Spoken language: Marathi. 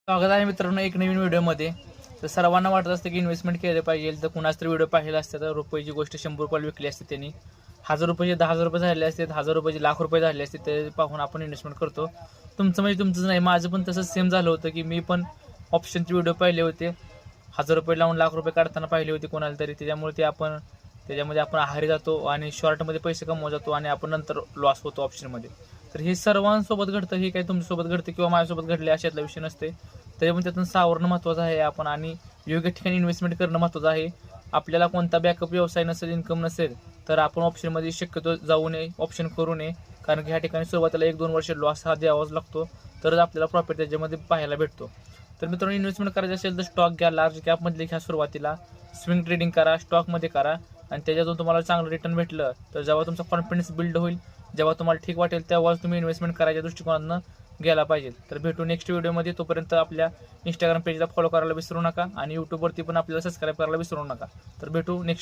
स्वागत आहे मित्रांनो एक नवीन व्हिडिओमध्ये. तर सर्वांना वाटत असतं की इन्व्हेस्टमेंट केलं पाहिजे. तर कुणाच तर व्हिडिओ पाहिला असता तर रुपयाची गोष्ट 100 रुपयाला विकली असते त्यांनी. 1000 रुपयाचे 10,000 रुपये झाले असते, 1000 रुपयाचे लाख रुपये झाले असते. ते पाहून आपण इन्व्हेस्टमेंट करतो. तुमचं म्हणजे तुमचंच नाही, माझं पण तसंच सेम झालं होतं की मी पण ऑप्शनचे व्हिडिओ पाहिले होते. 1000 रुपये लावून लाख रुपये काढताना पाहिले होते कोणाला तरी. त्याच्यामध्ये आपण आहारी जातो आणि शॉर्टमध्ये पैसे कमवत जातो आणि आपण नंतर लॉस होतो ऑप्शनमध्ये. तर हे सर्वांसोबत घडतं. हे काही तुमच्यासोबत घडतं किंवा माझ्यासोबत घडले अशातला विषय नसते. त्याच्यामुळे त्यातून सावरणं महत्त्वाचं आहे आपण आणि योग्य ठिकाणी इन्व्हेस्टमेंट करणं महत्त्वाचं आहे. आपल्याला कोणता बॅकअप व्यवसाय नसेल, इन्कम नसेल तर आपण ऑप्शनमध्ये शक्यतो जाऊ नये, ऑप्शन करू नये. कारण की ह्या ठिकाणी सुरुवातीला 1-2 वर्ष लॉस हा द्यावाच लागतो, तरच आपल्याला प्रॉफिट त्याच्यामध्ये पाहायला भेटतो. तर मित्रांनो, इन्व्हेस्टमेंट करायचं असेल तर स्टॉक घ्या, लार्ज कॅपमधले घ्या सुरुवातीला. स्विंग ट्रेडिंग करा, स्टॉकमध्ये करा आणि त्याच्यातून तुम्हाला चांगलं रिटर्न भेटलं तर जेव्हा तुमचा कॉन्फिडन्स बिल्ड होईल, जेव्हा तुम्हाला ठीक वाटेल तेव्हाच तुम्ही इन्व्हेस्टमेंट करायच्या दृष्टिकोनातून गेला पाहिजे. तर भेटू नेक्स्ट व्हिडिओमध्ये. तोपर्यंत आपल्या इंस्टाग्राम पेजला फॉलो करायला विसरू नका आणि यूट्यूबवरती पण आपल्याला सबस्क्राईब करायला विसरू नका. तर भेटू नेक्स्ट